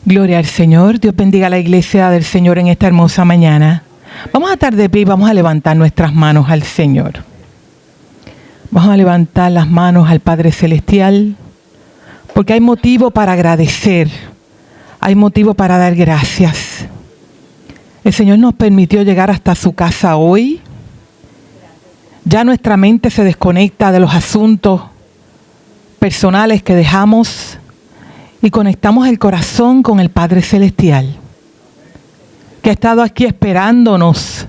Gloria al Señor. Dios bendiga a la iglesia del Señor en esta hermosa mañana. Vamos a estar de pie y vamos a levantar nuestras manos al Señor. Vamos a levantar las manos al Padre Celestial, porque hay motivo para agradecer, hay motivo para dar gracias. El Señor nos permitió llegar hasta su casa hoy. Ya nuestra mente se desconecta de los asuntos personales que dejamos y conectamos el corazón con el Padre Celestial, que ha estado aquí esperándonos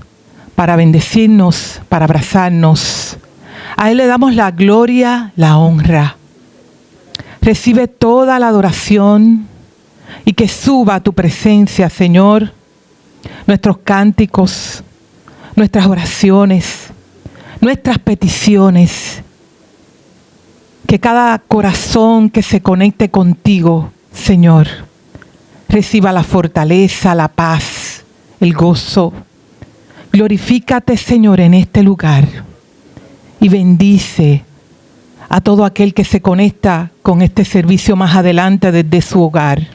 para bendecirnos, para abrazarnos. A Él le damos la gloria, la honra. Recibe toda la adoración y que suba a tu presencia, Señor, nuestros cánticos, nuestras oraciones, nuestras peticiones. Que cada corazón que se conecte contigo, Señor, reciba la fortaleza, la paz, el gozo. Glorifícate, Señor, en este lugar y bendice a todo aquel que se conecta con este servicio más adelante desde su hogar.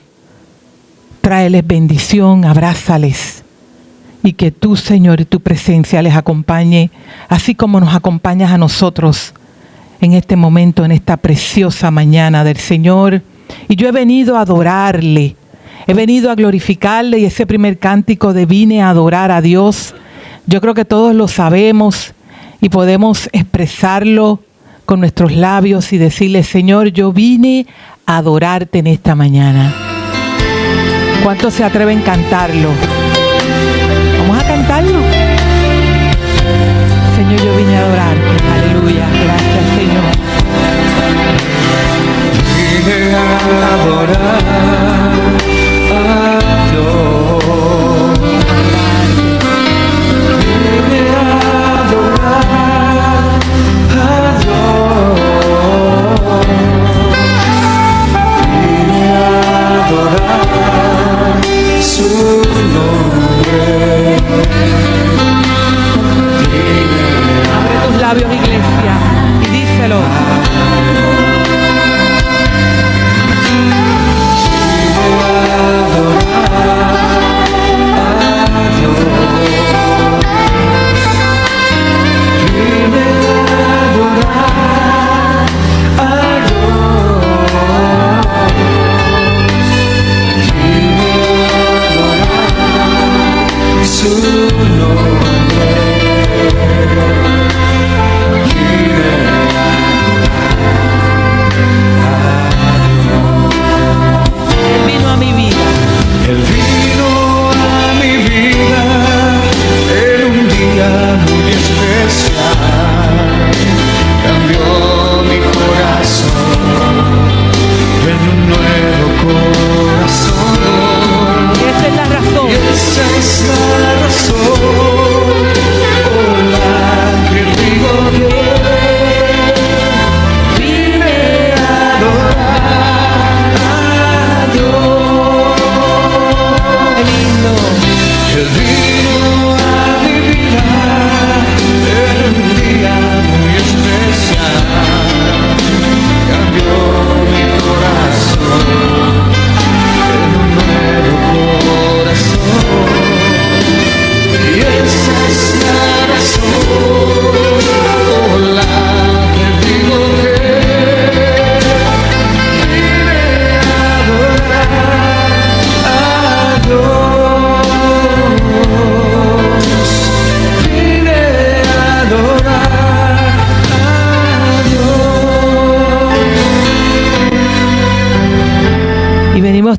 Tráeles bendición, abrázales y que tú, Señor, y tu presencia les acompañe, así como nos acompañas a nosotros en este momento, en esta preciosa mañana del Señor. Y yo he venido a adorarle, he venido a glorificarle, y ese primer cántico de vine a adorar a Dios, yo creo que todos lo sabemos y podemos expresarlo con nuestros labios y decirle: Señor, yo vine a adorarte en esta mañana. ¿Cuántos se atreven a cantarlo? Vamos a cantarlo. Señor, yo vine a adorarte. Aleluya. Gracias, Señor. Vine a adorar a Dios. Vine a adorar a Dios. Vine a adorar su nombre. Abre tus labios, iglesia, y díselo.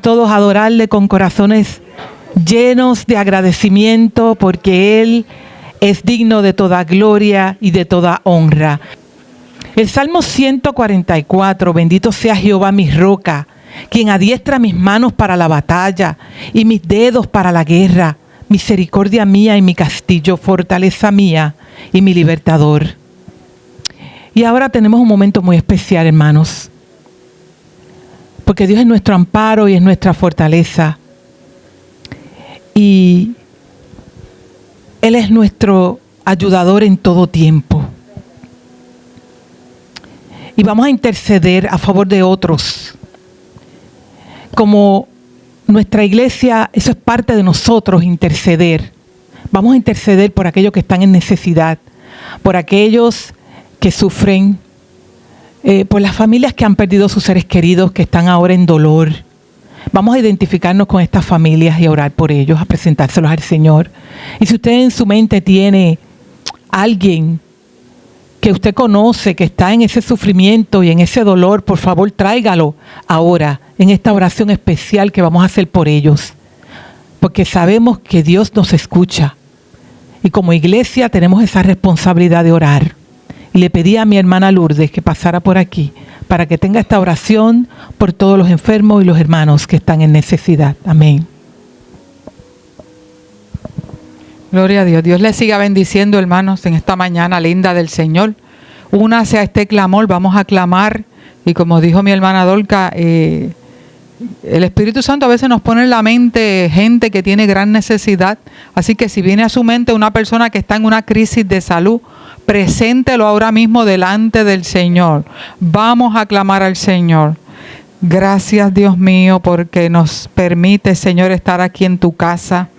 Todos a adorarle con corazones llenos de agradecimiento, porque Él es digno de toda gloria y de toda honra. El Salmo 144, bendito sea Jehová mi roca, quien adiestra mis manos para la batalla y mis dedos para la guerra, misericordia mía y mi castillo, fortaleza mía y mi libertador. Y ahora tenemos un momento muy especial, hermanos, porque Dios es nuestro amparo y es nuestra fortaleza. Y Él es nuestro ayudador en todo tiempo. Y vamos a interceder a favor de otros. Como nuestra iglesia, eso es parte de nosotros, interceder. Vamos a interceder por aquellos que están en necesidad, por aquellos que sufren, por las familias que han perdido sus seres queridos, que están ahora en dolor. Vamos a identificarnos con estas familias y a orar por ellos, a presentárselos al Señor. Y si usted en su mente tiene alguien que usted conoce, que está en ese sufrimiento y en ese dolor, por favor tráigalo ahora en esta oración especial que vamos a hacer por ellos. Porque sabemos que Dios nos escucha. Y como iglesia tenemos esa responsabilidad de orar. Y le pedí a mi hermana Lourdes que pasara por aquí para que tenga esta oración por todos los enfermos y los hermanos que están en necesidad. Amén. Gloria a Dios. Dios les siga bendiciendo, hermanos, en esta mañana linda del Señor. Únase a este clamor, vamos a clamar. Y como dijo mi hermana Dolca, el Espíritu Santo a veces nos pone en la mente gente que tiene gran necesidad. Así que si viene a su mente una persona que está en una crisis de salud, preséntelo ahora mismo delante del Señor. Vamos a clamar al Señor. Gracias, Dios mío, porque nos permite, Señor, estar aquí en tu casa.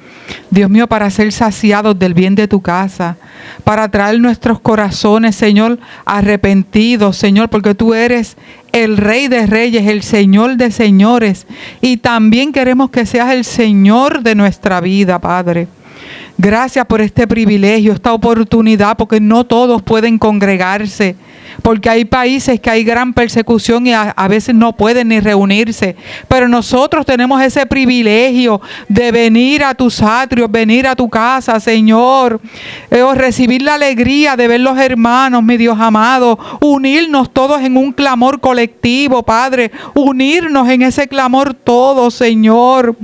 Dios mío, para ser saciados del bien de tu casa, para traer nuestros corazones, Señor, arrepentidos, Señor, porque tú eres el Rey de Reyes, el Señor de Señores, y también queremos que seas el Señor de nuestra vida, Padre. Gracias por este privilegio, esta oportunidad, porque no todos pueden congregarse, porque hay países que hay gran persecución y a veces no pueden ni reunirse. Pero nosotros tenemos ese privilegio de venir a tus atrios, venir a tu casa, Señor. Recibir la alegría de ver los hermanos, mi Dios amado. Unirnos todos en un clamor colectivo, Padre. Unirnos en ese clamor todos, Señor.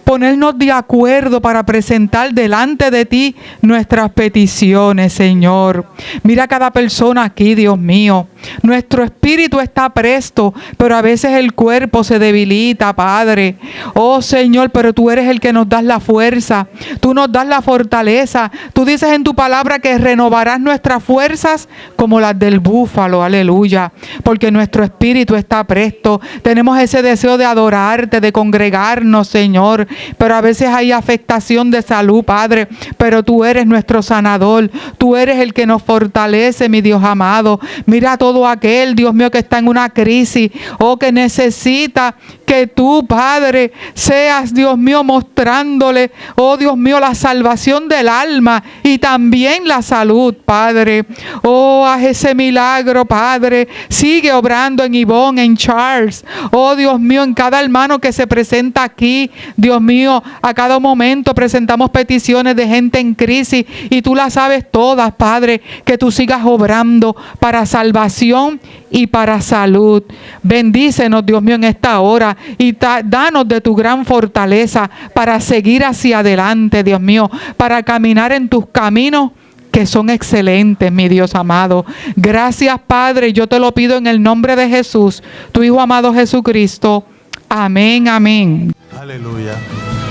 Ponernos de acuerdo para presentar delante de ti nuestras peticiones, Señor. Mira a cada persona aquí, Dios mío. Nuestro espíritu está presto, pero a veces el cuerpo se debilita, Padre. Oh, Señor, pero tú eres el que nos das la fuerza. Tú nos das la fortaleza. Tú dices en tu palabra que renovarás nuestras fuerzas como las del búfalo. Aleluya. Porque nuestro espíritu está presto. Tenemos ese deseo de adorarte, de congregarnos, Señor. Pero a veces hay afectación de salud, Padre. Pero tú eres nuestro sanador. Tú eres el que nos fortalece, mi Dios amado. Mira todo aquel, Dios mío, que está en una crisis o que necesita que tú, Padre, seas, Dios mío, mostrándole, oh Dios mío, la salvación del alma y también la salud, Padre. Oh, haz ese milagro, Padre. Sigue obrando en Ivonne, en Charles. Oh, Dios mío, en cada hermano que se presenta aquí, Dios mío, a cada momento presentamos peticiones de gente en crisis y tú las sabes todas, Padre, que tú sigas obrando para salvación y para salud. Bendícenos, Dios mío, en esta hora y danos de tu gran fortaleza para seguir hacia adelante, Dios mío, para caminar en tus caminos que son excelentes, mi Dios amado. Gracias, Padre, yo te lo pido en el nombre de Jesús, tu Hijo amado Jesucristo. Amén, amén. Aleluya.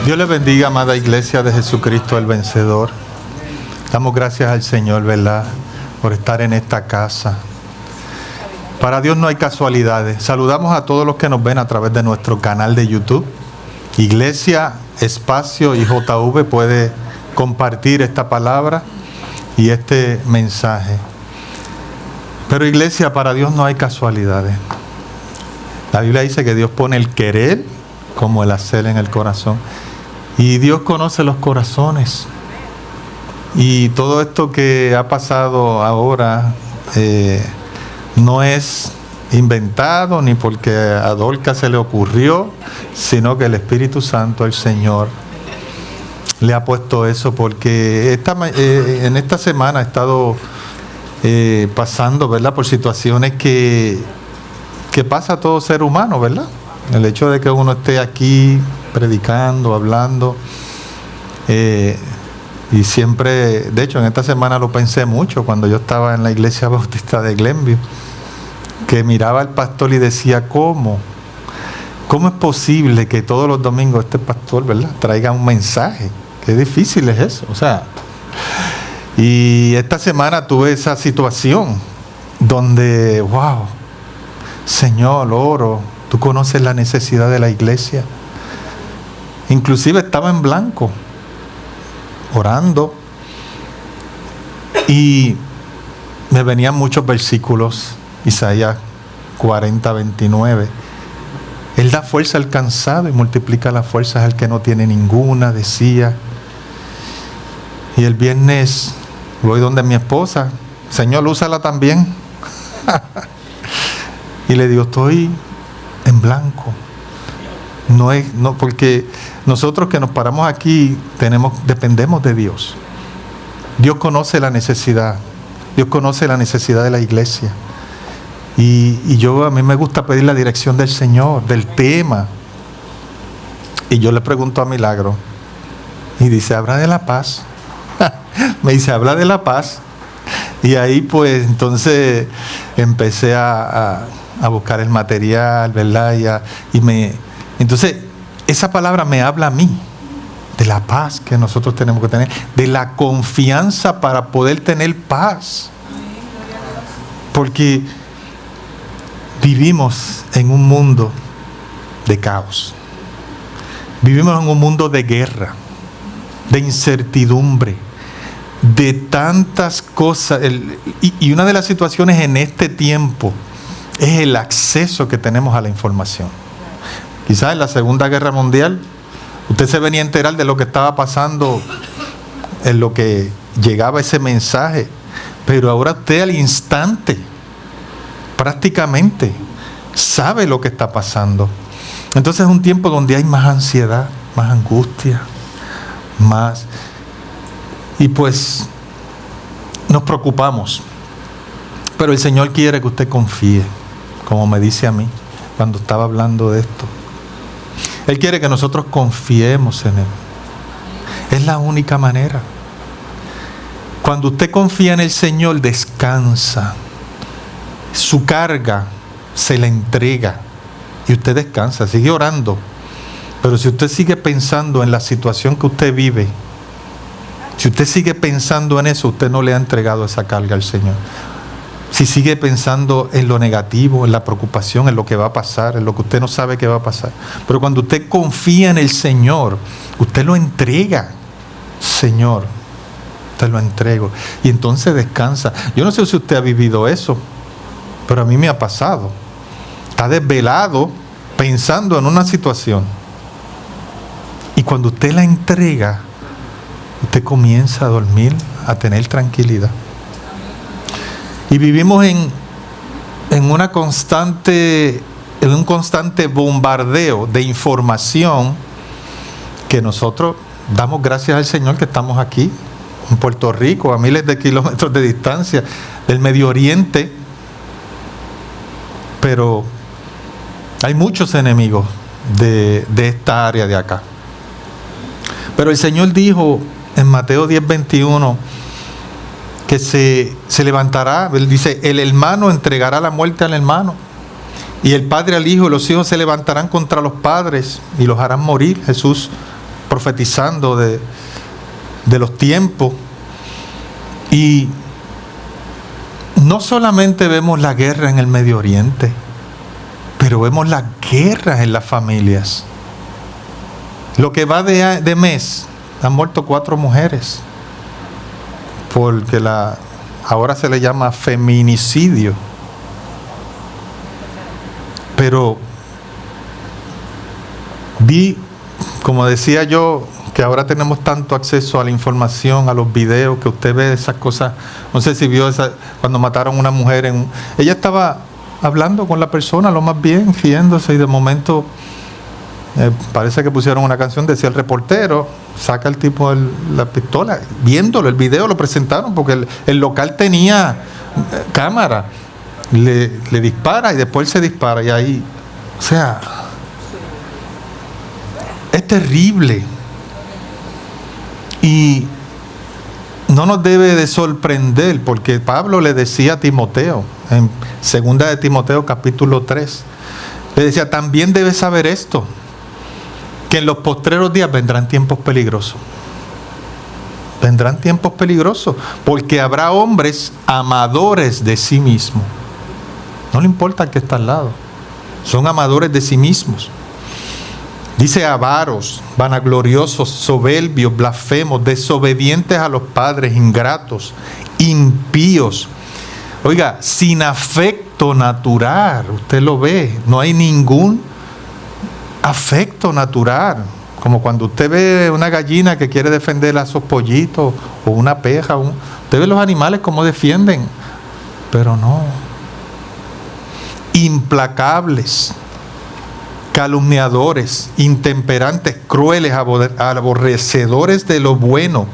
Dios les bendiga, amada iglesia de Jesucristo el vencedor. Damos gracias al Señor, ¿verdad?, por estar en esta casa. Para Dios no hay casualidades. Saludamos a todos los que nos ven a través de nuestro canal de YouTube. Iglesia, Espacio y JV puede compartir esta palabra y este mensaje. Pero iglesia, para Dios no hay casualidades. La Biblia dice que Dios pone el querer como el hacer en el corazón. Y Dios conoce los corazones. Y todo esto que ha pasado ahora no es inventado ni porque a Dolca se le ocurrió, sino que el Espíritu Santo, el Señor, le ha puesto eso porque en esta semana he estado pasando, ¿verdad?, por situaciones que pasa todo ser humano, ¿verdad? El hecho de que uno esté aquí predicando, hablando, y siempre, de hecho en esta semana lo pensé mucho cuando yo estaba en la iglesia bautista de Glenview, que miraba al pastor y decía, ¿cómo es posible que todos los domingos este pastor, ¿verdad?, traiga un mensaje? Qué difícil es eso, o sea. Y esta semana tuve esa situación donde, wow, Señor, oro, tú conoces la necesidad de la iglesia. Inclusive estaba en blanco, orando, y me venían muchos versículos. Isaías 40, 29. Él da fuerza al cansado y multiplica las fuerzas al que no tiene ninguna, decía. Y el viernes voy donde mi esposa, Señor, úsala también. Y le digo, estoy en blanco. No, porque nosotros que nos paramos aquí dependemos de Dios. Dios conoce la necesidad. Dios conoce la necesidad de la iglesia. Y a mí me gusta pedir la dirección del Señor, del tema. Y yo le pregunto a Milagro. Y dice, habla de la paz. Me dice, habla de la paz. Y ahí pues entonces empecé a buscar el material, ¿verdad? Entonces esa palabra me habla a mí de la paz que nosotros tenemos que tener, de la confianza para poder tener paz. Porque vivimos en un mundo de caos. Vivimos en un mundo de guerra, de incertidumbre, de tantas cosas. Y una de las situaciones en este tiempo es el acceso que tenemos a la información. Quizás en la Segunda Guerra Mundial usted se venía a enterar de lo que estaba pasando, en lo que llegaba ese mensaje, pero ahora usted al instante prácticamente sabe lo que está pasando. Entonces es un tiempo donde hay más ansiedad, más angustia, más, y pues nos preocupamos. Pero el Señor quiere que usted confíe, como me dice a mí cuando estaba hablando de esto. Él quiere que nosotros confiemos en Él. Es la única manera. Cuando usted confía en el Señor, descansa. Su carga se la entrega y usted descansa, sigue orando. Pero si usted sigue pensando en la situación que usted vive, si usted sigue pensando en eso, usted no le ha entregado esa carga al Señor. Si sigue pensando en lo negativo, en la preocupación, en lo que va a pasar, en lo que usted no sabe que va a pasar. Pero cuando usted confía en el Señor, usted lo entrega. Señor, te lo entrego. Y entonces descansa. Yo no sé si usted ha vivido eso, pero a mí me ha pasado. Está desvelado pensando en una situación. Y cuando usted la entrega, usted comienza a dormir, a tener tranquilidad. Y vivimos en un constante bombardeo de información que nosotros damos gracias al Señor que estamos aquí, en Puerto Rico, a miles de kilómetros de distancia del Medio Oriente. Pero hay muchos enemigos de esta área de acá. Pero el Señor dijo en Mateo 10:21 que se levantará, Él dice, el hermano entregará la muerte al hermano, y el padre al hijo, y los hijos se levantarán contra los padres y los harán morir. Jesús profetizando de los tiempos. Y no solamente vemos la guerra en el Medio Oriente, pero vemos la guerra en las familias. Lo que va de mes, han muerto 4 mujeres. Porque ahora se le llama feminicidio. Pero como decía yo, que ahora tenemos tanto acceso a la información, a los videos, que usted ve esas cosas. No sé si vio cuando mataron a una mujer. Ella estaba hablando con la persona, lo más bien, riéndose, y de momento parece que pusieron una canción, decía el reportero, saca el tipo la pistola, viéndolo, el video lo presentaron, porque el local tenía cámara, le dispara y después se dispara, y ahí, o sea, es terrible. Y no nos debe de sorprender, porque Pablo le decía a Timoteo, en 2 de Timoteo capítulo 3, le decía, también debes saber esto, que en los postreros días vendrán tiempos peligrosos. Vendrán tiempos peligrosos, porque habrá hombres amadores de sí mismos. No le importa el que está al lado. Son amadores de sí mismos. Dice avaros, vanagloriosos, soberbios, blasfemos, desobedientes a los padres, ingratos, impíos. Oiga, sin afecto natural, usted lo ve, no hay ningún afecto natural. Como cuando usted ve una gallina que quiere defender a esos pollitos, o una peja, usted ve los animales como defienden, pero no. Implacables, calumniadores, intemperantes, crueles, aborrecedores de lo bueno,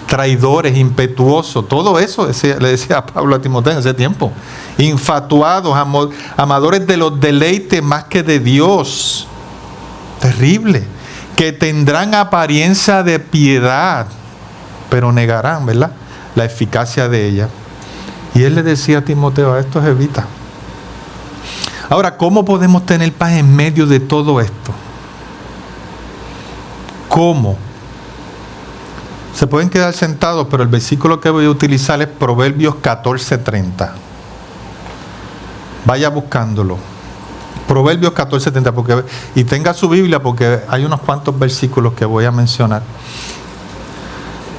traidores, impetuosos, todo eso le decía Pablo a Timoteo en ese tiempo. Infatuados, amadores de los deleites más que de Dios. Terrible. Que tendrán apariencia de piedad, pero negarán, ¿verdad?, la eficacia de ella. Y él le decía a Timoteo, a estos evita. Ahora, ¿cómo podemos tener paz en medio de todo esto? ¿Cómo? Se pueden quedar sentados, pero el versículo que voy a utilizar es Proverbios 14:30. Vaya buscándolo. Proverbios 14:30, y tenga su Biblia porque hay unos cuantos versículos que voy a mencionar.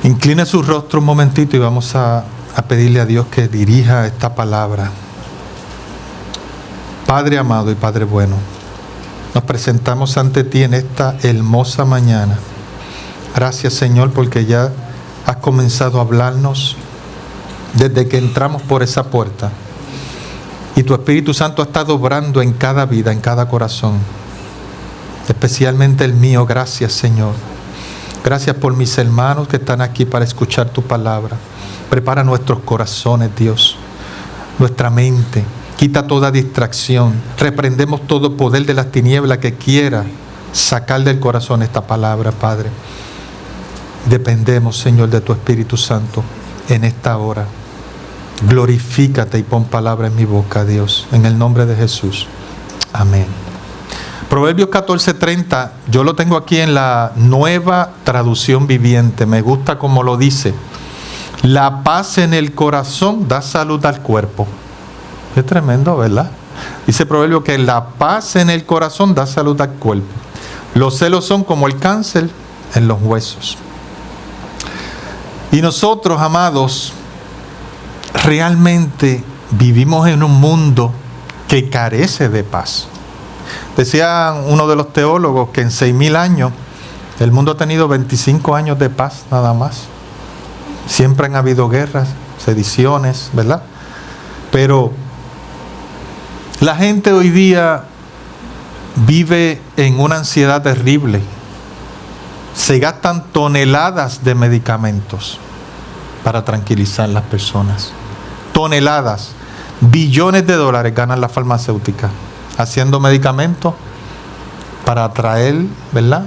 Incline su rostro un momentito y vamos a pedirle a Dios que dirija esta palabra. Padre amado y Padre bueno, nos presentamos ante ti en esta hermosa mañana. Gracias, Señor, porque ya has comenzado a hablarnos desde que entramos por esa puerta. Y tu Espíritu Santo ha estado obrando en cada vida, en cada corazón. Especialmente el mío. Gracias, Señor. Gracias por mis hermanos que están aquí para escuchar tu palabra. Prepara nuestros corazones, Dios. Nuestra mente. Quita toda distracción. Reprendemos todo poder de las tinieblas que quiera sacar del corazón esta palabra, Padre. Dependemos, Señor, de tu Espíritu Santo en esta hora. Glorifícate y pon palabra en mi boca, Dios, en el nombre de Jesús. Amén. Proverbios 14:30, yo lo tengo aquí en la Nueva Traducción Viviente. Me gusta como lo dice. La paz en el corazón da salud al cuerpo. Es tremendo, ¿verdad? Dice Proverbio que la paz en el corazón da salud al cuerpo. Los celos son como el cáncer en los huesos. Y nosotros, amados, realmente vivimos en un mundo que carece de paz. Decía uno de los teólogos que en 6,000 años el mundo ha tenido 25 años de paz nada más. Siempre han habido guerras, sediciones, ¿verdad? Pero la gente hoy día vive en una ansiedad terrible. Se gastan toneladas de medicamentos para tranquilizar a las personas. Toneladas, billones de dólares ganan las farmacéuticas haciendo medicamentos para traer, ¿verdad?,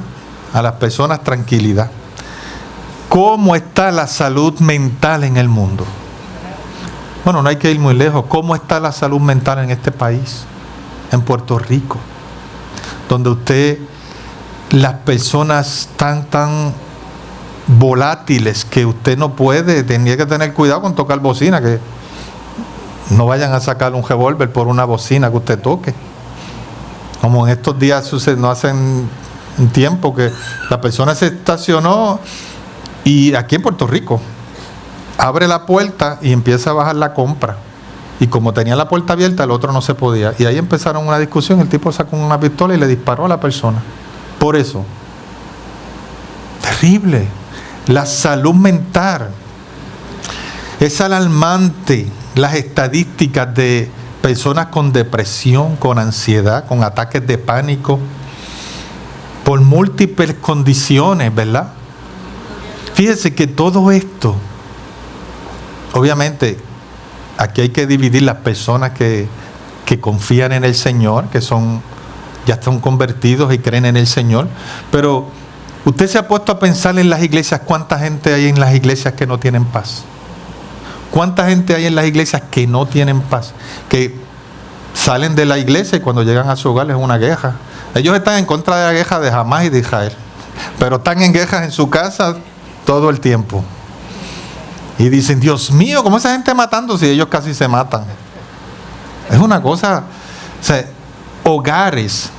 a las personas tranquilidad. ¿Cómo está la salud mental en el mundo? Bueno, no hay que ir muy lejos. ¿Cómo está la salud mental en este país? En Puerto Rico, donde las personas están tan volátiles que usted no puede, tenía que tener cuidado con tocar bocina, que no vayan a sacar un revólver por una bocina que usted toque. Como en estos días sucede, no hace un tiempo que la persona se estacionó y aquí en Puerto Rico abre la puerta y empieza a bajar la compra. Y como tenía la puerta abierta, el otro no se podía. Y ahí empezaron una discusión, el tipo sacó una pistola y le disparó a la persona. Por eso. Terrible. La salud mental. Es alarmante las estadísticas de personas con depresión, con ansiedad, con ataques de pánico, por múltiples condiciones, ¿verdad? Fíjese que todo esto, obviamente, aquí hay que dividir las personas que confían en el Señor, que ya están convertidos y creen en el Señor, pero usted se ha puesto a pensar en las iglesias, ¿cuánta gente hay en las iglesias que no tienen paz? ¿Cuánta gente hay en las iglesias que no tienen paz? Que salen de la iglesia y cuando llegan a su hogar es una queja. Ellos están en contra de la queja de Hamás y de Israel, pero están en quejas en su casa todo el tiempo. Y dicen, Dios mío, ¿cómo esa gente matando si ellos casi se matan? Es una cosa, o sea, hogares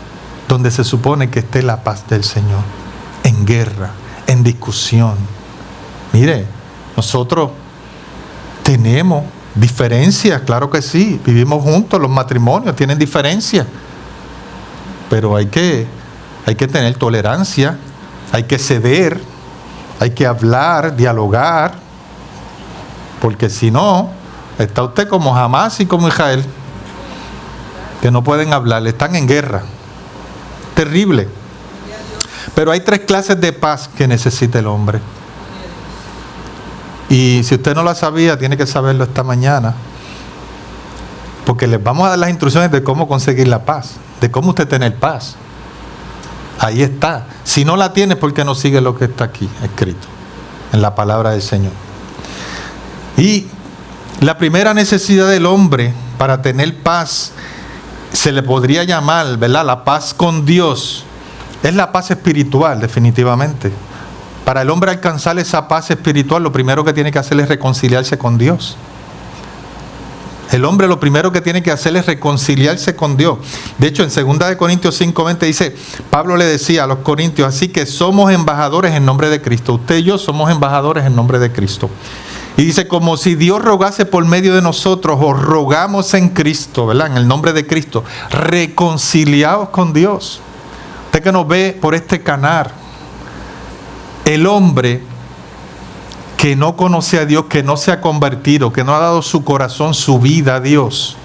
donde se supone que esté la paz del Señor, en guerra, en discusión. Mire, nosotros tenemos diferencias, claro que sí, vivimos juntos, los matrimonios tienen diferencias, pero hay que tener tolerancia, hay que ceder, hay que hablar, dialogar, porque si no, está usted como Hamás y como Israel, que no pueden hablar, están en guerra. Terrible. Pero hay 3 clases de paz que necesita el hombre. Y si usted no la sabía, tiene que saberlo esta mañana. Porque les vamos a dar las instrucciones de cómo conseguir la paz, de cómo usted tener paz. Ahí está. Si no la tiene, porque no sigue lo que está aquí escrito en la palabra del Señor. Y la primera necesidad del hombre para tener paz se le podría llamar, ¿verdad?, la paz con Dios. Es la paz espiritual, definitivamente. Para el hombre alcanzar esa paz espiritual, lo primero que tiene que hacer es reconciliarse con Dios. El hombre lo primero que tiene que hacer es reconciliarse con Dios. De hecho, en 2 Corintios 5:20 dice, Pablo le decía a los corintios, así que somos embajadores en nombre de Cristo. Usted y yo somos embajadores en nombre de Cristo. Y dice, como si Dios rogase por medio de nosotros, os rogamos en Cristo, ¿verdad?, en el nombre de Cristo, reconciliados con Dios. Usted que nos ve por este canal, el hombre que no conoce a Dios, que no se ha convertido, que no ha dado su corazón, su vida a Dios,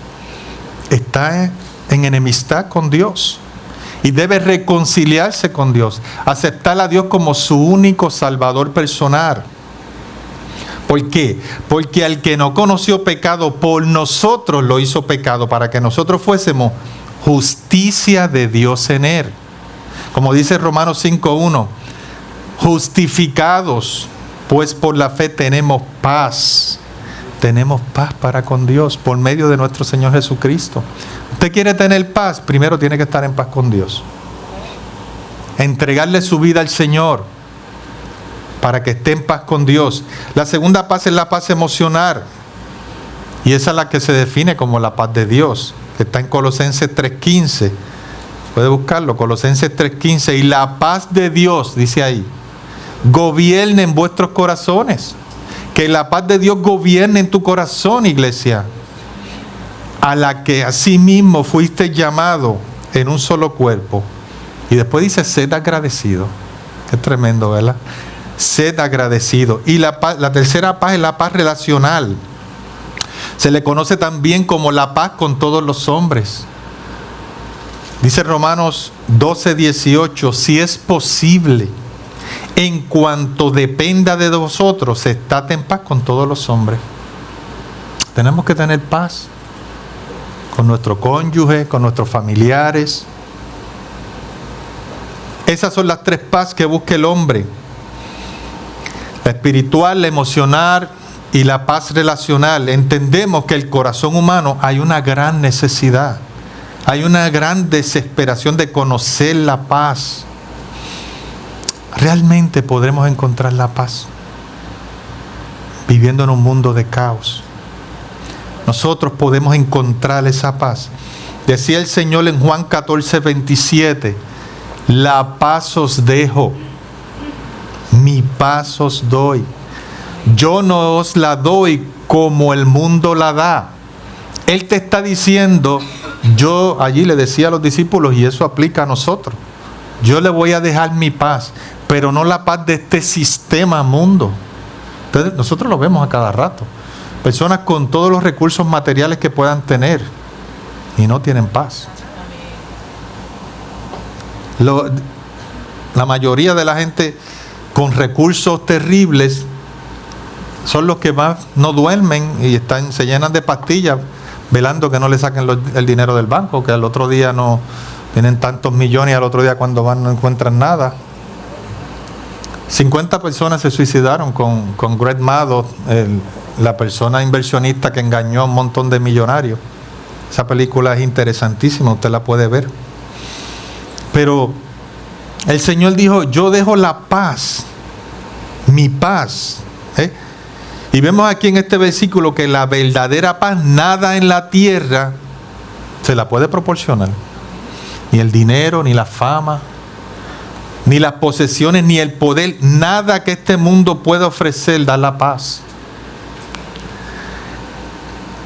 está en enemistad con Dios y debe reconciliarse con Dios, aceptar a Dios como su único Salvador personal. ¿Por qué? Porque al que no conoció pecado, por nosotros lo hizo pecado, para que nosotros fuésemos justicia de Dios en él. Como dice Romanos 5:1, justificados, pues por la fe tenemos paz. Tenemos paz para con Dios por medio de nuestro Señor Jesucristo. Usted quiere tener paz, primero tiene que estar en paz con Dios. Entregarle su vida al Señor para que esté en paz con Dios. La segunda paz es la paz emocional. Y esa es la que se define como la paz de Dios, que está en Colosenses 3:15. Puede buscarlo, Colosenses 3:15. Y la paz de Dios, dice ahí, gobierne en vuestros corazones. Que la paz de Dios gobierne en tu corazón, iglesia, a la que asimismo fuiste llamado en un solo cuerpo. Y después dice, sed agradecido. Qué tremendo, ¿verdad? Sed agradecido. Y la tercera paz es la paz relacional. Se le conoce también como la paz con todos los hombres. Dice Romanos 12:18, si es posible, en cuanto dependa de vosotros, estad en paz con todos los hombres. Tenemos que tener paz con nuestro cónyuge, con nuestros familiares. Esas son las 3 paz que busca el hombre: la espiritual, la emocional y la paz relacional. Entendemos que el corazón humano hay una gran necesidad, hay una gran desesperación de conocer la paz. ¿Realmente podremos encontrar la paz viviendo en un mundo de caos? Nosotros podemos encontrar esa paz. Decía el Señor en Juan 14:27, la paz os dejo, mi paz os doy. Yo no os la doy como el mundo la da. Él te está diciendo, yo allí le decía a los discípulos, y eso aplica a nosotros, yo le voy a dejar mi paz, pero no la paz de este sistema mundo. Entonces, nosotros lo vemos a cada rato. Personas con todos los recursos materiales que puedan tener y no tienen paz. La mayoría de la gente con recursos terribles son los que más no duermen y se llenan de pastillas velando que no le saquen el dinero del banco, que al otro día no tienen tantos millones y al otro día cuando van no encuentran nada. 50 personas se suicidaron con Greg Madoff, la persona inversionista que engañó a un montón de millonarios. Esa película es interesantísima, usted la puede ver. Pero el Señor dijo, yo dejo la paz, mi paz. Y vemos aquí en este versículo que la verdadera paz, nada en la tierra se la puede proporcionar. ni el dinero, ni la fama, ni las posesiones, ni el poder, nada que este mundo pueda ofrecer da la paz.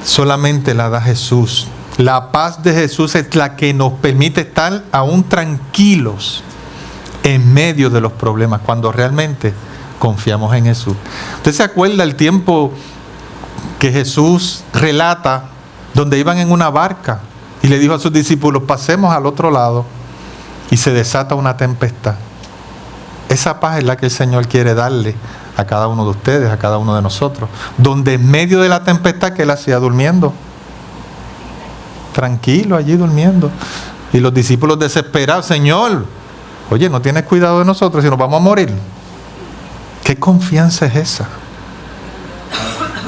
Solamente la da Jesús. La paz de Jesús es la que nos permite estar aún tranquilos en medio de los problemas, cuando realmente confiamos en Jesús. ¿Usted se acuerda el tiempo que Jesús relata donde iban en una barca y le dijo a sus discípulos, pasemos al otro lado, y se desata una tempestad? Esa paz es la que el Señor quiere darle a cada uno de ustedes, a cada uno de nosotros, donde en medio de la tempestad, que Él hacía durmiendo, tranquilo allí durmiendo, y los discípulos desesperados, Señor, oye, no tienes cuidado de nosotros si nos vamos a morir. ¿Qué confianza es esa?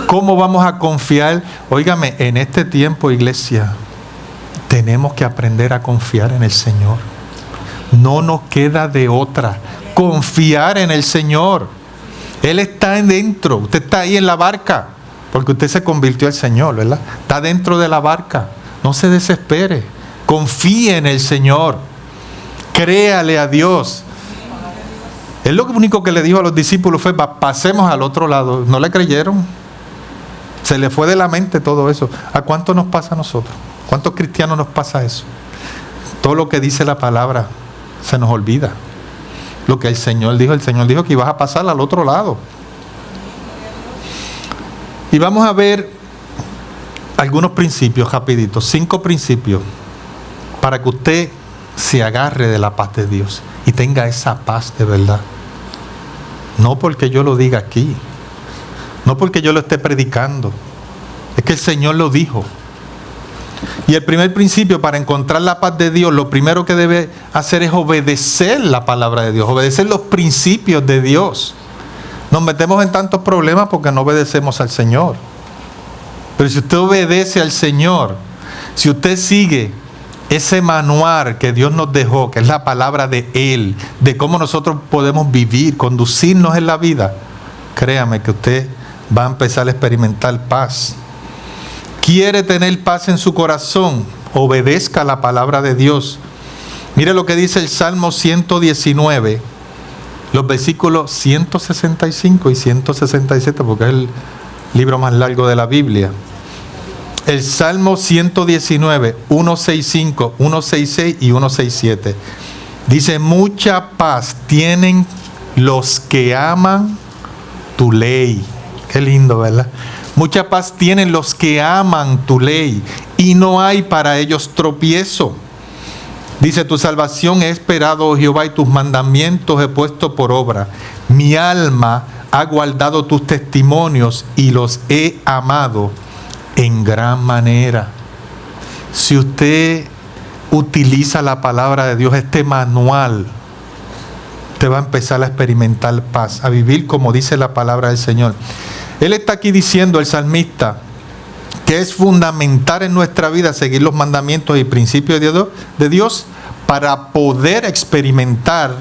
¿Cómo vamos a confiar? Óigame, en este tiempo, iglesia, tenemos que aprender a confiar en el Señor. No nos queda de otra. Confiar en el Señor. Él está dentro. Usted está ahí en la barca, porque usted se convirtió al Señor, ¿verdad? Está dentro de la barca. No se desespere. Confíe en el Señor. Créale a Dios. Él lo único que le dijo a los discípulos fue, pasemos al otro lado. ¿No le creyeron? Se le fue de la mente todo eso. ¿A cuánto nos pasa a nosotros? ¿Cuántos cristianos nos pasa eso? Todo lo que dice la palabra se nos olvida. Lo que el Señor dijo que ibas a pasar al otro lado. Y vamos a ver algunos principios rapiditos, 5 principios, para que usted se agarre de la paz de Dios y tenga esa paz de verdad. No porque yo lo diga aquí, no porque yo lo esté predicando, es que el Señor lo dijo. Y el primer principio para encontrar la paz de Dios, lo primero que debe hacer es obedecer la palabra de Dios, obedecer los principios de Dios. Nos metemos en tantos problemas porque no obedecemos al Señor. Pero si usted obedece al Señor, si usted sigue ese manual que Dios nos dejó, que es la palabra de Él, de cómo nosotros podemos vivir, conducirnos en la vida, créame que usted va a empezar a experimentar paz. ¿Quiere tener paz en su corazón? Obedezca la palabra de Dios. Mire lo que dice el Salmo 119, los versículos 165 y 167, porque es el libro más largo de la Biblia. El Salmo 119, 165, 166 y 167. Dice, mucha paz tienen los que aman tu ley. Qué lindo, ¿verdad? Mucha paz tienen los que aman tu ley, y no hay para ellos tropiezo. Dice, tu salvación he esperado, oh Jehová, y tus mandamientos he puesto por obra. Mi alma ha guardado tus testimonios y los he amado en gran manera. Si usted utiliza la palabra de Dios, este manual, te va a empezar a experimentar paz, a vivir como dice la palabra del Señor. Él está aquí diciendo, el salmista, que es fundamental en nuestra vida seguir los mandamientos y principios de Dios para poder experimentar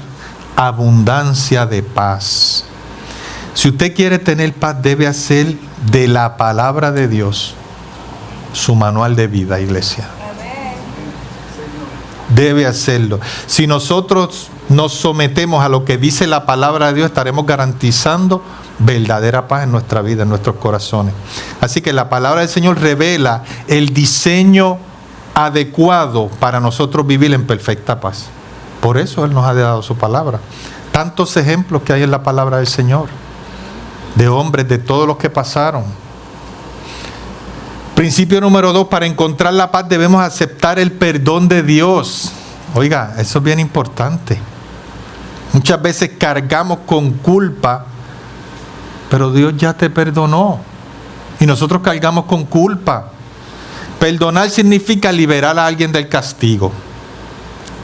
abundancia de paz. Si usted quiere tener paz, debe hacer de la palabra de Dios su manual de vida, iglesia. Debe hacerlo. Si nosotros nos sometemos a lo que dice la palabra de Dios, estaremos garantizando verdadera paz en nuestra vida, en nuestros corazones. Así que la palabra del Señor revela el diseño adecuado para nosotros vivir en perfecta paz. Por eso Él nos ha dado su palabra. Tantos ejemplos que hay en la palabra del Señor, de hombres, de todos los que pasaron. Principio número 2, para encontrar la paz debemos aceptar el perdón de Dios. Oiga, eso es bien importante. Muchas veces cargamos con culpa, pero Dios ya te perdonó. Y nosotros cargamos con culpa. Perdonar significa liberar a alguien del castigo.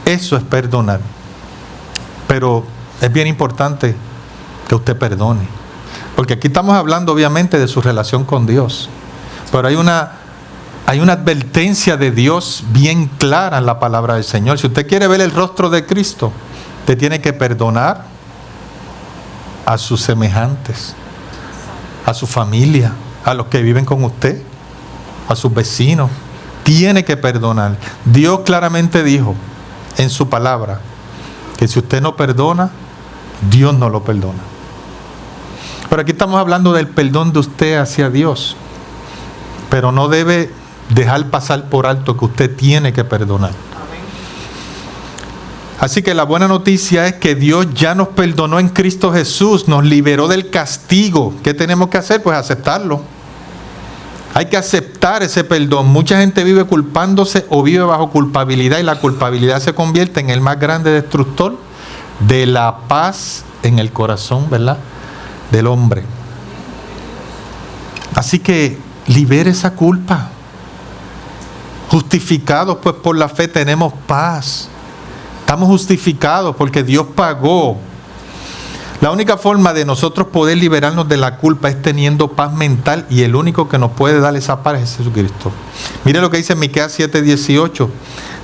Eso es perdonar. Pero es bien importante que usted perdone. Porque aquí estamos hablando obviamente de su relación con Dios. Pero hay una advertencia de Dios bien clara en la palabra del Señor. Si usted quiere ver el rostro de Cristo, usted tiene que perdonar a sus semejantes, a su familia, a los que viven con usted, a sus vecinos. Tiene que perdonar. Dios claramente dijo en su palabra que si usted no perdona, Dios no lo perdona. Pero aquí estamos hablando del perdón de usted hacia Dios. Pero no debe dejar pasar por alto que usted tiene que perdonar. Así que la buena noticia es que Dios ya nos perdonó en Cristo Jesús, nos liberó del castigo. ¿Qué tenemos que hacer? Pues aceptarlo. Hay que aceptar ese perdón. Mucha gente vive culpándose o vive bajo culpabilidad, y la culpabilidad se convierte en el más grande destructor de la paz en el corazón, ¿verdad?, del hombre. Así que libere esa culpa. Justificados pues por la fe tenemos paz. Estamos justificados porque Dios pagó. La única forma de nosotros poder liberarnos de la culpa es teniendo paz mental, y el único que nos puede dar esa paz es Jesucristo. Mire lo que dice Miqueas 7:18.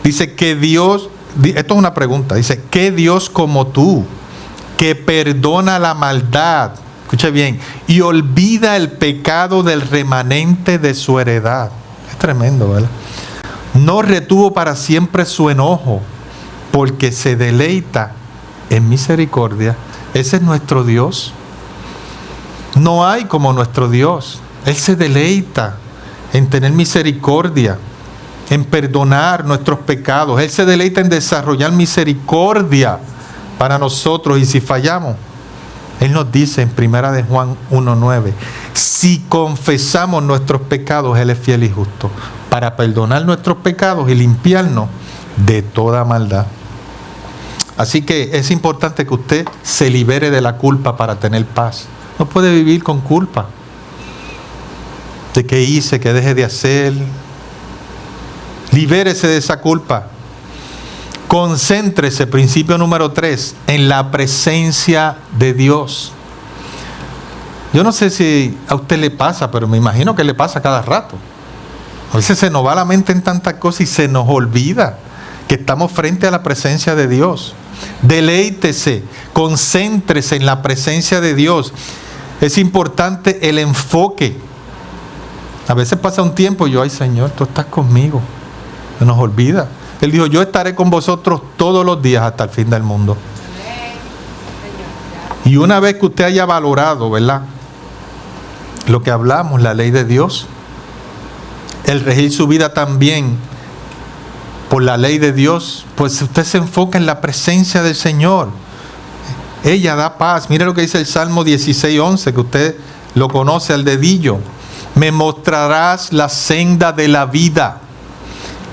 Dice que Dios, esto es una pregunta, dice, ¿qué Dios como tú, que perdona la maldad, escuche bien, y olvida el pecado del remanente de su heredad? Es tremendo, ¿verdad? No retuvo para siempre su enojo, porque se deleita en misericordia. Ese es nuestro Dios. No hay como nuestro Dios. Él se deleita en tener misericordia, en perdonar nuestros pecados. Él se deleita en desarrollar misericordia para nosotros. Y si fallamos, Él nos dice en 1 de Juan 1:9, si confesamos nuestros pecados, Él es fiel y justo para perdonar nuestros pecados y limpiarnos de toda maldad. Así que es importante que usted se libere de la culpa para tener paz. No puede vivir con culpa de qué hice, qué deje de hacer. Libérese de esa culpa. Concéntrese, principio número 3, en la presencia de Dios. Yo no sé si a usted le pasa, pero me imagino que le pasa cada rato. A veces se nos va la mente en tantas cosas y se nos olvida que estamos frente a la presencia de Dios. Deleítese, concéntrese en la presencia de Dios. Es importante el enfoque. A veces pasa un tiempo y yo, ay Señor, tú estás conmigo. Se nos olvida. Él dijo, yo estaré con vosotros todos los días hasta el fin del mundo. Y una vez que usted haya valorado, ¿verdad?, lo que hablamos, la ley de Dios, el regir su vida también por la ley de Dios, pues usted se enfoca en la presencia del Señor. Ella da paz. Mire lo que dice el Salmo 16:11, que usted lo conoce al dedillo. Me mostrarás la senda de la vida.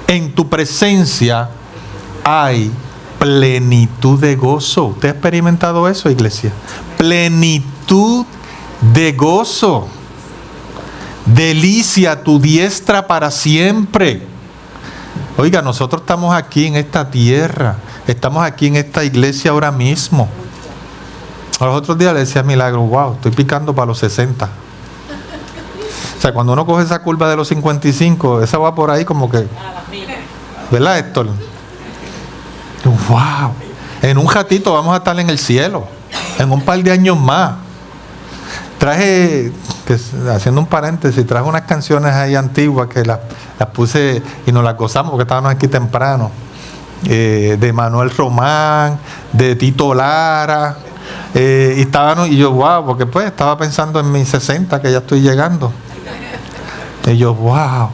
En tu presencia hay plenitud de gozo. ¿Usted ha experimentado eso, iglesia? Plenitud de gozo. Delicia tu diestra para siempre. Oiga, nosotros estamos aquí en esta tierra, estamos aquí en esta iglesia ahora mismo. A los otros días le decía a Milagro, wow, estoy picando para los 60. O sea, cuando uno coge esa curva de los 55, esa va por ahí como que, ¿verdad, Héctor? Wow, en un ratito vamos a estar en el cielo, en un par de años más. Traje, haciendo un paréntesis, traje unas canciones ahí antiguas que las puse y nos las gozamos porque estábamos aquí temprano. De Manuel Román, de Tito Lara. Y yo, wow, porque pues estaba pensando en mis 60, que ya estoy llegando. Y yo, wow.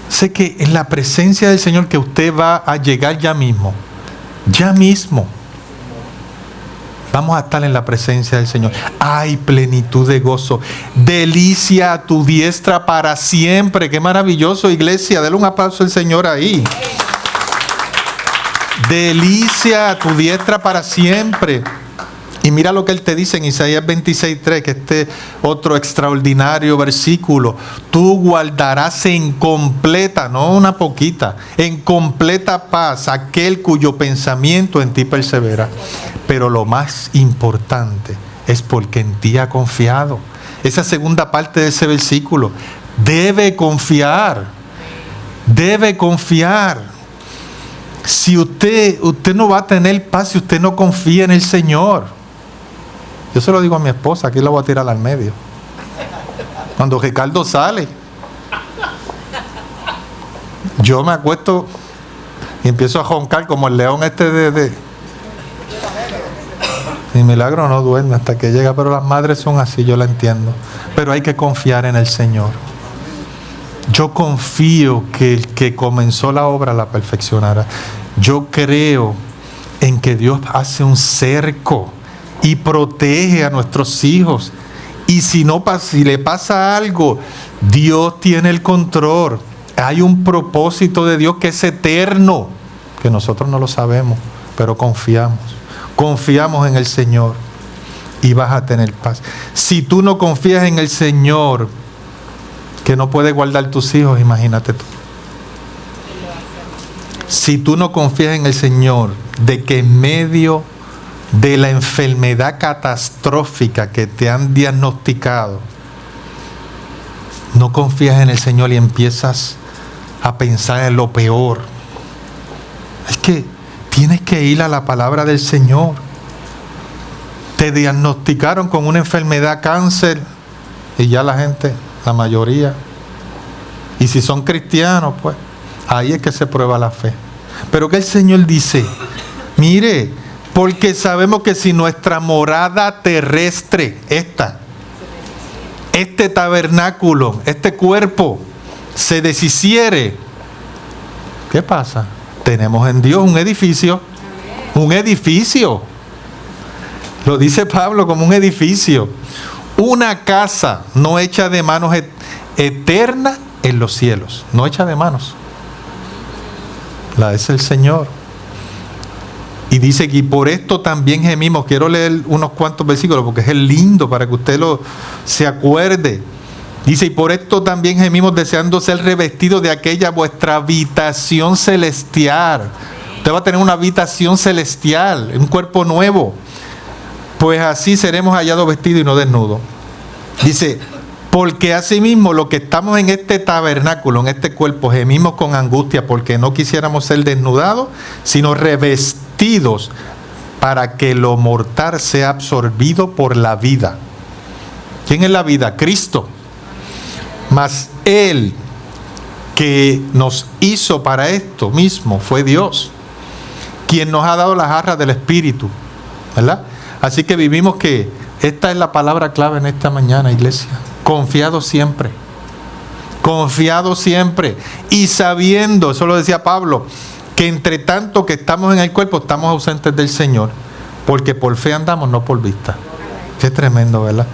Sé que en la presencia del Señor que usted va a llegar ya mismo. Ya mismo. Vamos a estar en la presencia del Señor. Hay plenitud de gozo. Delicia a tu diestra para siempre. Qué maravilloso, iglesia. Dale un aplauso al Señor ahí. Delicia a tu diestra para siempre. Y mira lo que Él te dice en Isaías 26:3, que este otro extraordinario versículo. Tú guardarás en completa, no una poquita, en completa paz aquel cuyo pensamiento en ti persevera. Pero lo más importante es porque en ti ha confiado. Esa segunda parte de ese versículo. Debe confiar. Debe confiar. Si usted no va a tener paz si usted no confía en el Señor. Yo se lo digo a mi esposa, aquí la voy a tirar al medio. Cuando Ricardo sale, yo me acuesto Y empiezo a roncar como el león Mi milagro no duerme hasta que llega, pero las madres son así, yo la entiendo. Pero hay que confiar en el Señor. Yo confío que el que comenzó la obra la perfeccionará. Yo creo en que Dios hace un cerco y protege a nuestros hijos. Y si le pasa algo, Dios tiene el control. Hay un propósito de Dios que es eterno, que nosotros no lo sabemos, pero confiamos. Confiamos en el Señor y vas a tener paz. Si tú no confías en el Señor, que no puede guardar tus hijos, imagínate tú. Si tú no confías en el Señor, de que en medio de la enfermedad catastrófica que te han diagnosticado, no confías en el Señor y empiezas a pensar en lo peor, es que tienes que ir a la palabra del Señor. Te diagnosticaron con una enfermedad, cáncer, y ya la gente, la mayoría, y si son cristianos, pues ahí es que se prueba la fe. Pero que el Señor dice, mire, porque sabemos que si nuestra morada terrestre, este tabernáculo, este cuerpo, se deshiciere, ¿qué pasa? Tenemos en Dios un edificio. Un edificio. Lo dice Pablo como un edificio. Una casa no hecha de manos, eterna en los cielos. No hecha de manos. La es el Señor. Y dice que por esto también gemimos. Quiero leer unos cuantos versículos porque es el lindo para que usted se acuerde. Dice, y por esto también gemimos deseando ser revestidos de aquella vuestra habitación celestial. Usted va a tener una habitación celestial, un cuerpo nuevo. Pues así seremos hallados vestidos y no desnudos. Dice, porque asimismo los que estamos en este tabernáculo, en este cuerpo, gemimos con angustia porque no quisiéramos ser desnudados, sino revestidos para que lo mortal sea absorbido por la vida. ¿Quién es la vida? Cristo. Mas Él que nos hizo para esto mismo fue Dios, quien nos ha dado las arras del Espíritu, ¿verdad? Así que vivimos que esta es la palabra clave en esta mañana, iglesia. Confiado siempre. Confiado siempre. Y sabiendo, eso lo decía Pablo, que entre tanto que estamos en el cuerpo, estamos ausentes del Señor. Porque por fe andamos, no por vista. Qué tremendo, ¿verdad?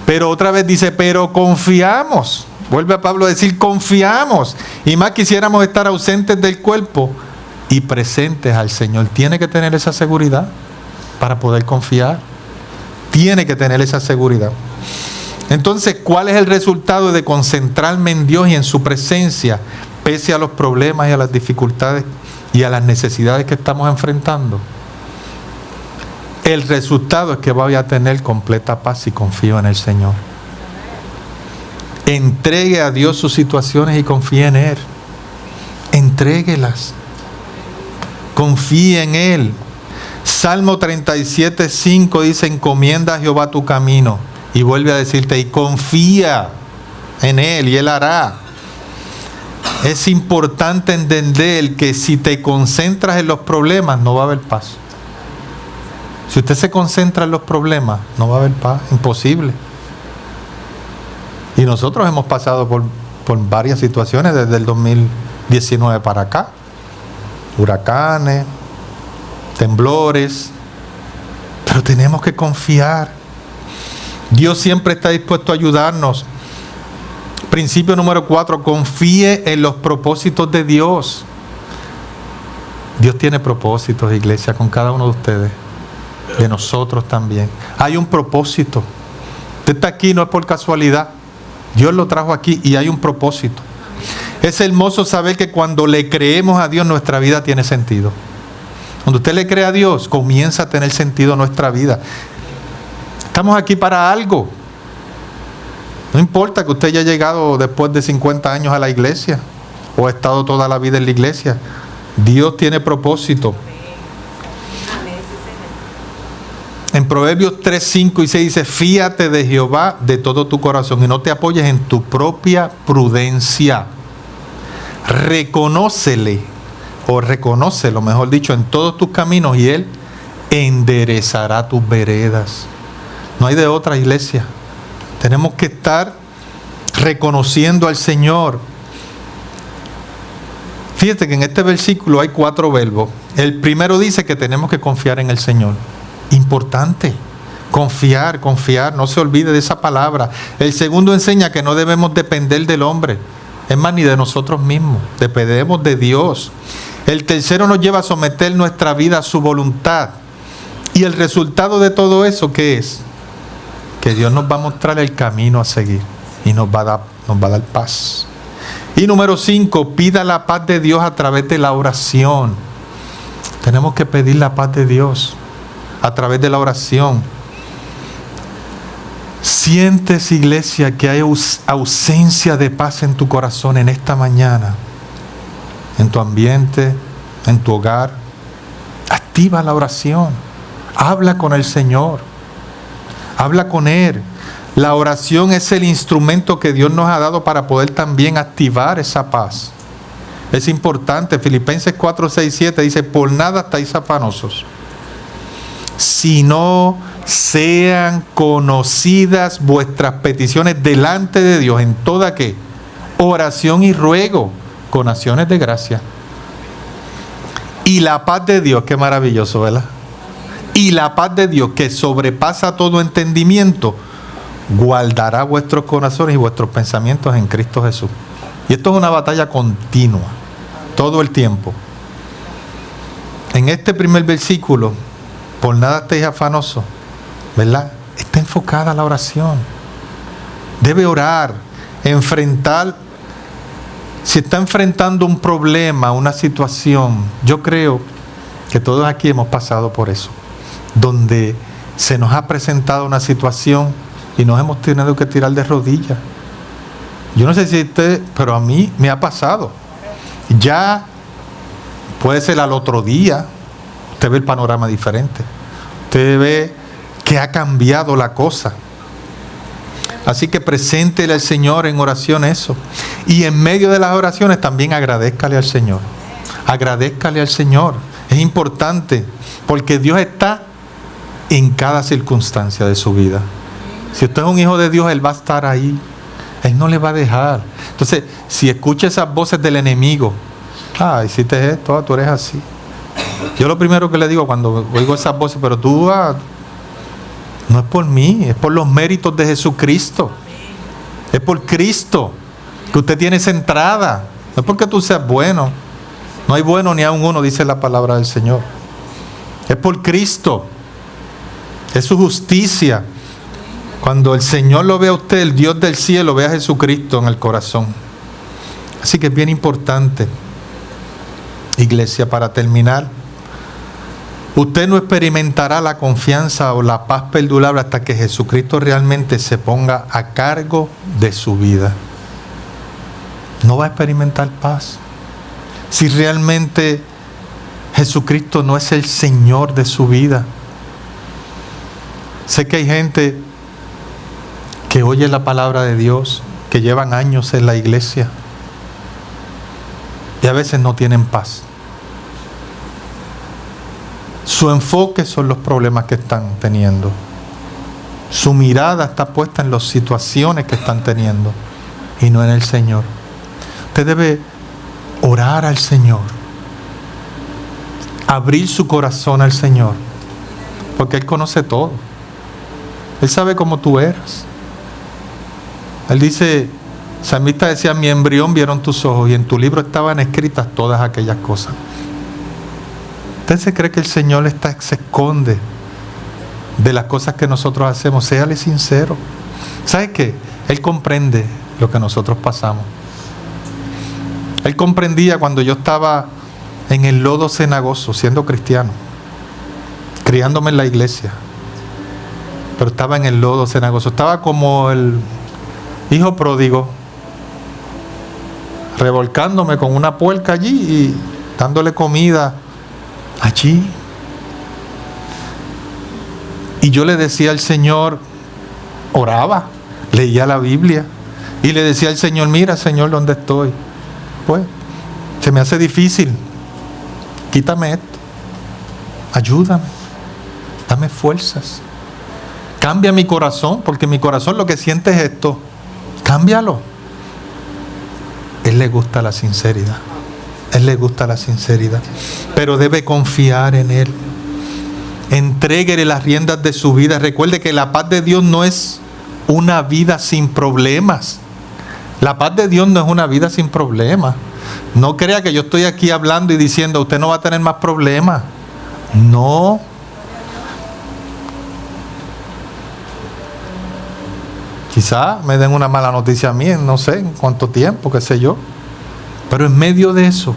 Pero otra vez dice, pero confiamos. Vuelve a Pablo a decir, confiamos. Y más quisiéramos estar ausentes del cuerpo y presentes al Señor. Tiene que tener esa seguridad para poder confiar. Tiene que tener esa seguridad. Entonces, ¿cuál es el resultado de concentrarme en Dios y en su presencia, pese a los problemas y a las dificultades y a las necesidades que estamos enfrentando? El resultado es que voy a tener completa paz si confío en el Señor. Entregue a Dios sus situaciones y confíe en Él. Entréguelas. Confíe en Él. Salmo 37:5 dice, encomienda a Jehová tu camino. Y vuelve a decirte, y confía en Él y Él hará. Es importante entender que si te concentras en los problemas, no va a haber paz. Si usted se concentra en los problemas, no va a haber paz, imposible. Y nosotros hemos pasado por varias situaciones desde el 2019 para acá. Huracanes, temblores. Pero tenemos que confiar. Dios siempre está dispuesto a ayudarnos. Principio número 4, confíe en los propósitos de Dios. Dios tiene propósitos, iglesia, con cada uno de ustedes. De nosotros también. Hay un propósito. Usted está aquí no es por casualidad. Dios lo trajo aquí y hay un propósito. Es hermoso saber que cuando le creemos a Dios, nuestra vida tiene sentido. Cuando usted le cree a Dios, comienza a tener sentido nuestra vida. Estamos aquí para algo. No importa que usted haya llegado después de 50 años a la iglesia o ha estado toda la vida en la iglesia. Dios tiene propósito. En Proverbios 3, 5 y 6 dice, fíate de Jehová de todo tu corazón y no te apoyes en tu propia prudencia. Reconócele o reconócelo, mejor dicho, en todos tus caminos y Él enderezará tus veredas. No hay de otra, iglesia. Tenemos que estar reconociendo al Señor. Fíjate que en este versículo hay 4 verbos. El primero dice que tenemos que confiar en el Señor. Importante. Confiar, no se olvide de esa palabra. El segundo enseña que no debemos depender del hombre. Es más, ni de nosotros mismos. Dependemos de Dios. El tercero nos lleva a someter nuestra vida a su voluntad. Y el resultado de todo eso, ¿qué es? Que Dios nos va a mostrar el camino a seguir. Y nos va a dar paz. Y número 5, pida la paz de Dios a través de la oración. Tenemos que pedir la paz de Dios a través de la oración. Sientes, iglesia, que hay ausencia de paz en tu corazón en esta mañana, en tu ambiente, en tu hogar. Activa la oración. Habla con el Señor. Habla con Él. La oración es el instrumento que Dios nos ha dado para poder también activar esa paz. Es importante. Filipenses 4, 6, 7 dice: por nada estáis afanosos, sino sean conocidas vuestras peticiones delante de Dios en toda ¿qué? Oración y ruego con acciones de gracia. Y la paz de Dios, qué maravilloso, ¿verdad? Y la paz de Dios, que sobrepasa todo entendimiento, guardará vuestros corazones y vuestros pensamientos en Cristo Jesús. Y esto es una batalla continua, todo el tiempo. En este primer versículo, por nada estéis afanosos, ¿verdad? Está enfocada la oración. Debe orar, enfrentar. Si está enfrentando un problema, una situación, yo creo que todos aquí hemos pasado por eso, donde se nos ha presentado una situación y nos hemos tenido que tirar de rodillas. Yo no sé si usted, pero a mí me ha pasado. Ya puede ser al otro día, usted ve el panorama diferente. Usted ve que ha cambiado la cosa. Así que preséntele al Señor en oración eso. Y en medio de las oraciones también agradézcale al Señor. Agradézcale al Señor. Es importante porque Dios está en cada circunstancia de su vida. Si usted es un hijo de Dios, Él va a estar ahí. Él no le va a dejar. Entonces, si escucha esas voces del enemigo, hiciste esto, tú eres así. Yo lo primero que le digo cuando oigo esas voces, pero tú, no es por mí, es por los méritos de Jesucristo. Es por Cristo que usted tiene esa entrada. No es porque tú seas bueno. No hay bueno ni aun uno, dice la palabra del Señor. Es por Cristo. Es su justicia. Cuando el Señor lo ve a usted, el Dios del cielo, ve a Jesucristo en el corazón. Así que es bien importante, iglesia, para terminar. Usted no experimentará la confianza o la paz perdurable hasta que Jesucristo realmente se ponga a cargo de su vida. No va a experimentar paz si realmente Jesucristo no es el Señor de su vida. Sé que hay gente que oye la palabra de Dios, que llevan años en la iglesia y a veces no tienen paz. Su enfoque son los problemas que están teniendo. Su mirada está puesta en las situaciones que están teniendo y no en el Señor. Usted debe orar al Señor, abrir su corazón al Señor, porque Él conoce todo. Él sabe cómo tú eras. Él dice, el salmista decía: mi embrión vieron tus ojos y en tu libro estaban escritas todas aquellas cosas. ¿Usted se cree que el Señor se esconde de las cosas que nosotros hacemos? Séale sincero. ¿Sabe qué? Él comprende lo que nosotros pasamos. Él comprendía cuando yo estaba en el lodo cenagoso, siendo cristiano, criándome en la iglesia, pero estaba en el lodo cenagoso. Estaba como el hijo pródigo, revolcándome con una puerca allí y dándole comida allí. Y yo le decía al Señor, oraba, leía la Biblia y le decía al Señor: mira, Señor, ¿dónde estoy? Pues se me hace difícil quítame esto, ayúdame, dame fuerzas. Cambia mi corazón, porque mi corazón lo que siente es esto. Cámbialo. Él le gusta la sinceridad. Él le gusta la sinceridad. Pero debe confiar en Él. Entréguele las riendas de su vida. Recuerde que la paz de Dios no es una vida sin problemas. La paz de Dios no es una vida sin problemas. No crea que yo estoy aquí hablando y diciendo, usted no va a tener más problemas. No. Quizá me den una mala noticia a mí, no sé en cuánto tiempo, qué sé yo. Pero en medio de eso,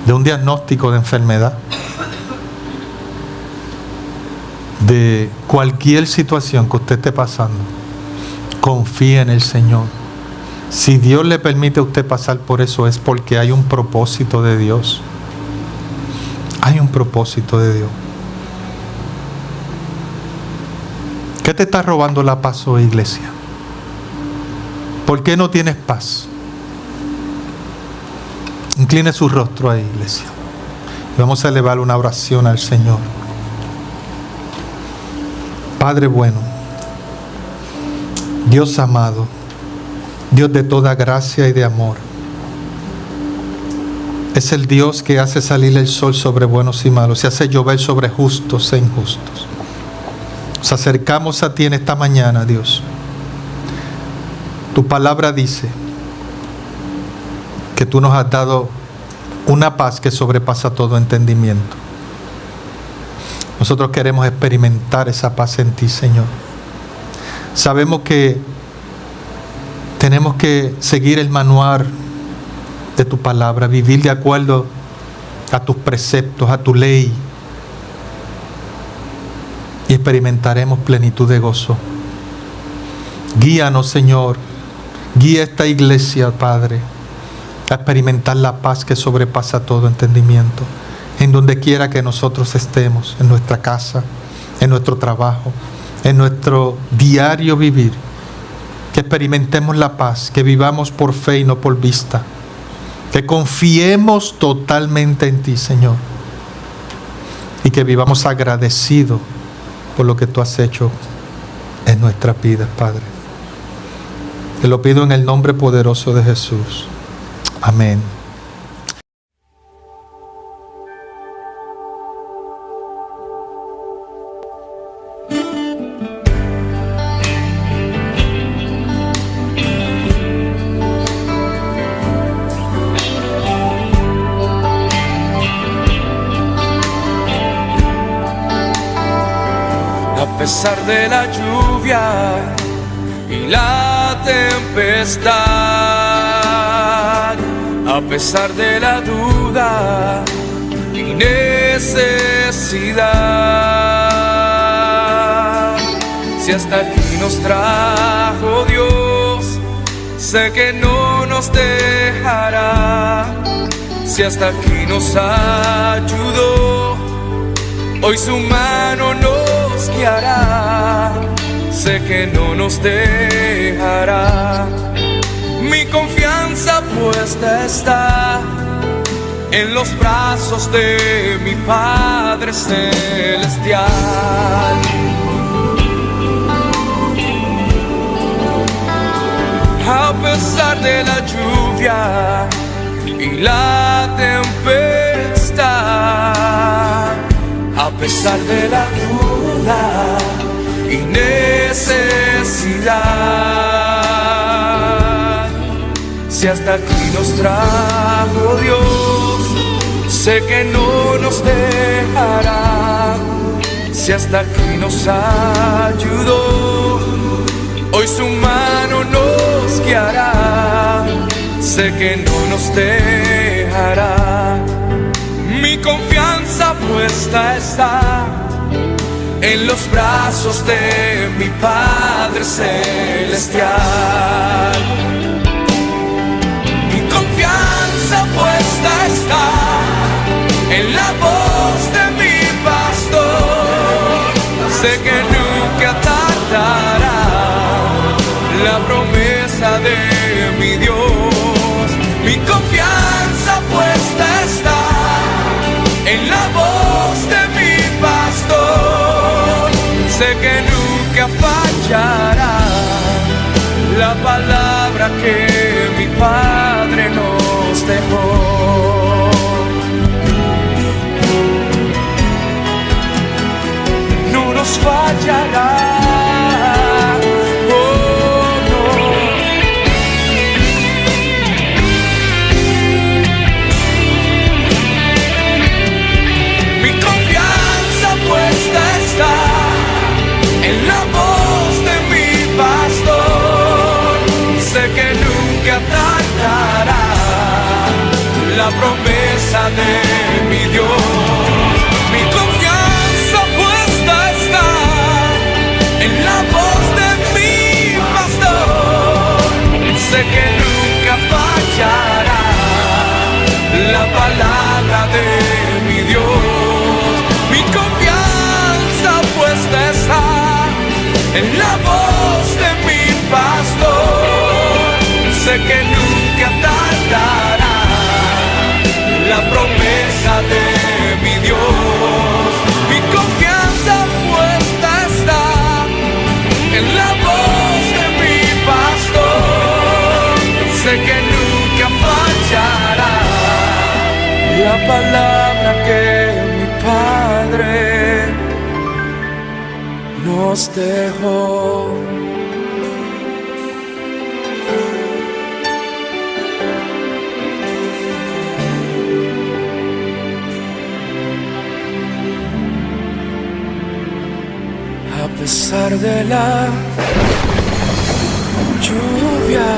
de un diagnóstico de enfermedad, de cualquier situación que usted esté pasando, confíe en el Señor. Si Dios le permite a usted pasar por eso, es porque hay un propósito de Dios. Hay un propósito de Dios. ¿Qué te está robando la paz hoy, iglesia? ¿Por qué no tienes paz? Incline su rostro ahí, iglesia. Vamos a elevar una oración al Señor. Padre bueno, Dios amado, Dios de toda gracia y de amor, es el Dios que hace salir el sol sobre buenos y malos, y hace llover sobre justos e injustos. Nos acercamos a ti en esta mañana, Dios. Tu palabra dice que tú nos has dado una paz que sobrepasa todo entendimiento. Nosotros queremos experimentar esa paz en ti, Señor. Sabemos que tenemos que seguir el manual de tu palabra, vivir de acuerdo a tus preceptos, a tu ley, y experimentaremos plenitud de gozo. Guíanos, Señor. Guía esta iglesia, Padre, a experimentar la paz que sobrepasa todo entendimiento, en donde quiera que nosotros estemos, en nuestra casa, en nuestro trabajo, en nuestro diario vivir. Que experimentemos la paz, que vivamos por fe y no por vista. Que confiemos totalmente en ti, Señor. Y que vivamos agradecidos por lo que tú has hecho en nuestras vidas, Padre. Te lo pido en el nombre poderoso de Jesús. Amén. A pesar de la lluvia y la tempestad, a pesar de la duda y necesidad, si hasta aquí nos trajo Dios, sé que no nos dejará. Si hasta aquí nos ayudó, hoy su mano nos guiará. Sé que no nos dejará. Mi confianza puesta está en los brazos de mi Padre Celestial. A pesar de la lluvia y la tempestad, a pesar de la duda y necesidad, si hasta aquí nos trajo Dios, sé que no nos dejará. Si hasta aquí nos ayudó, hoy su mano nos guiará. Sé que no nos dejará. Mi confianza puesta está en los brazos de mi Padre Celestial. Mi confianza puesta está en la voz de mi pastor. Sé que nunca tardará la promesa de mi Dios. Mi confianza puesta está sé que nunca fallará la palabra que mi Padre nos dejó. No nos fallará. En la voz de mi pastor, sé que nunca tardará la promesa de mi Dios. Mi confianza puesta está en la voz de mi pastor, sé que nunca fallará la palabra de mi Dios. Mi confianza puesta está en la voz de mi pastor, sé que nunca tardará la promesa de mi Dios. Mi confianza puesta está en la voz de mi pastor, sé que nunca fallará la palabra que mi Padre nos dejó. A pesar de la lluvia,